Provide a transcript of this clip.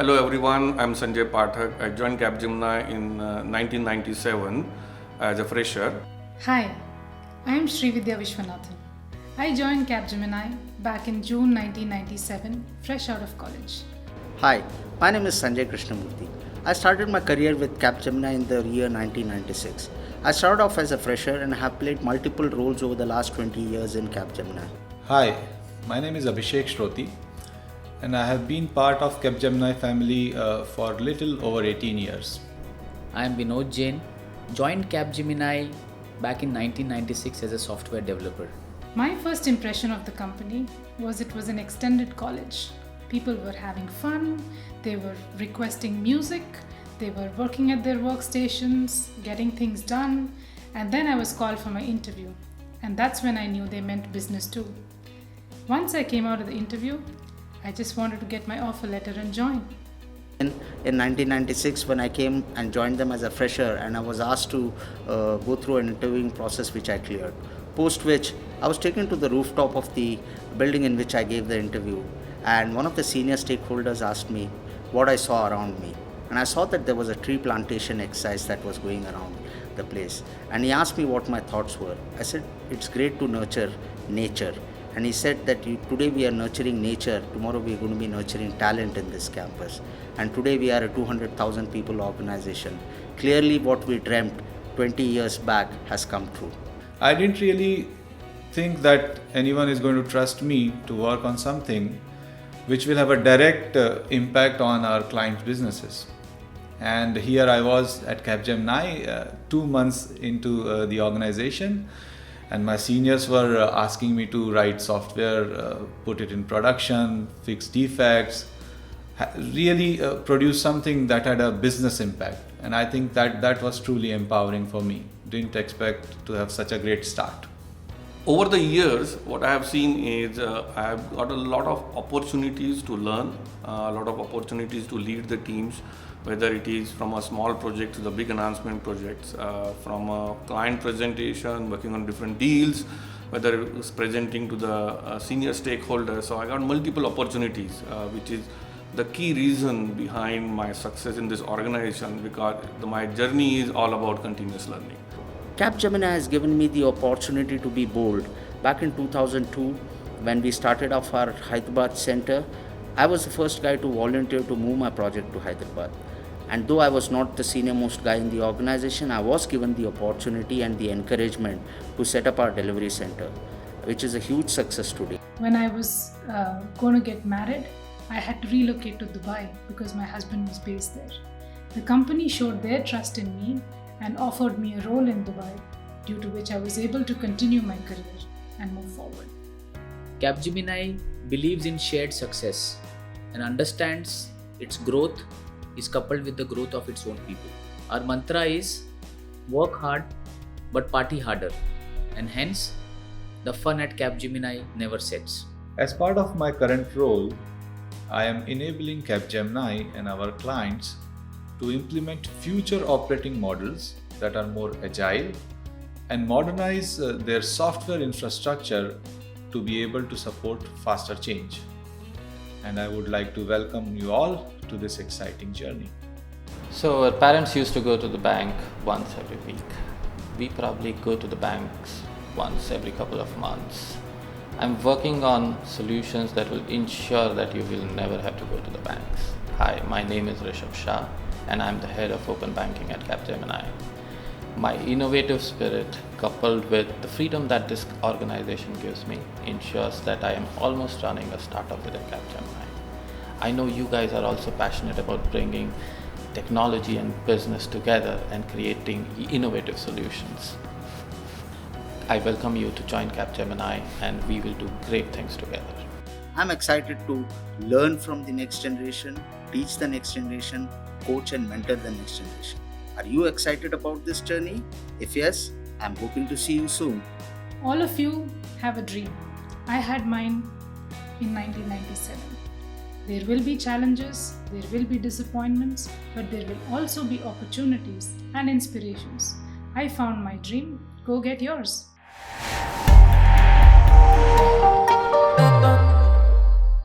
Hello everyone, I'm Sanjay Pathak. I joined Capgemini in 1997 as a fresher. Hi, I am Srividya Vishwanathan. I joined Capgemini back in June 1997, fresh out of college. Hi, my name is Sanjay Krishnamurthy. I started my career with Capgemini in the year 1996. I started off as a fresher and have played multiple roles over the last 20 years in Capgemini. Hi, my name is Abhishek Shroti and I have been part of Capgemini family for little over 18 years. I am Vinod Jain, joined Capgemini back in 1996 as a software developer. My first impression of the company was it was an extended college. People were having fun, they were requesting music, they were working at their workstations, getting things done, and then I was called for my interview. And that's when I knew they meant business too. Once I came out of the interview, I just wanted to get my offer letter and join. In 1996, when I came and joined them as a fresher, and I was asked to go through an interviewing process which I cleared. Post which, I was taken to the rooftop of the building in which I gave the interview, and one of the senior stakeholders asked me what I saw around me. And I saw that there was a tree plantation exercise that was going around the place. And he asked me what my thoughts were. I said, it's great to nurture nature. And he said that today we are nurturing nature, tomorrow we are going to be nurturing talent in this campus. And today we are a 200,000 people organization. Clearly what we dreamt 20 years back has come true. I didn't really think that anyone is going to trust me to work on something which will have a direct impact on our clients' businesses. And here I was at Capgemini 2 months into the organization, and my seniors were asking me to write software, put it in production, fix defects, really produce something that had a business impact. And I think that was truly empowering for me. Didn't expect to have such a great start. Over the years, what I have seen is I have got a lot of opportunities to learn, a lot of opportunities to lead the teams, whether it is from a small project to the big enhancement projects, from a client presentation, working on different deals, whether it was presenting to the senior stakeholders. So I got multiple opportunities, which is the key reason behind my success in this organization, because my journey is all about continuous learning. Capgemini has given me the opportunity to be bold. Back in 2002, when we started off our Hyderabad center, I was the first guy to volunteer to move my project to Hyderabad. And though I was not the senior most guy in the organization, I was given the opportunity and the encouragement to set up our delivery center, which is a huge success today. When I was going to get married, I had to relocate to Dubai because my husband was based there. The company showed their trust in me and offered me a role in Dubai, due to which I was able to continue my career and move forward. Capgemini believes in shared success and understands its growth is coupled with the growth of its own people. Our mantra is work hard but party harder, and hence the fun at Capgemini never sets. As part of my current role, I am enabling Capgemini and our clients to implement future operating models that are more agile and modernize their software infrastructure to be able to support faster change. And I would like to welcome you all to this exciting journey. So our parents used to go to the bank once every week. We probably go to the banks once every couple of months. I'm working on solutions that will ensure that you will never have to go to the banks. Hi, my name is Rishabh Shah and I'm the head of open banking at Capgemini. My innovative spirit, coupled with the freedom that this organization gives me, ensures that I am almost running a startup within Capgemini. I know you guys are also passionate about bringing technology and business together and creating innovative solutions. I welcome you to join Capgemini and we will do great things together. I'm excited to learn from the next generation, teach the next generation, coach and mentor the next generation. Are you excited about this journey? If yes, I'm hoping to see you soon. All of you have a dream. I had mine in 1997. There will be challenges, there will be disappointments, but there will also be opportunities and inspirations. I found my dream, go get yours.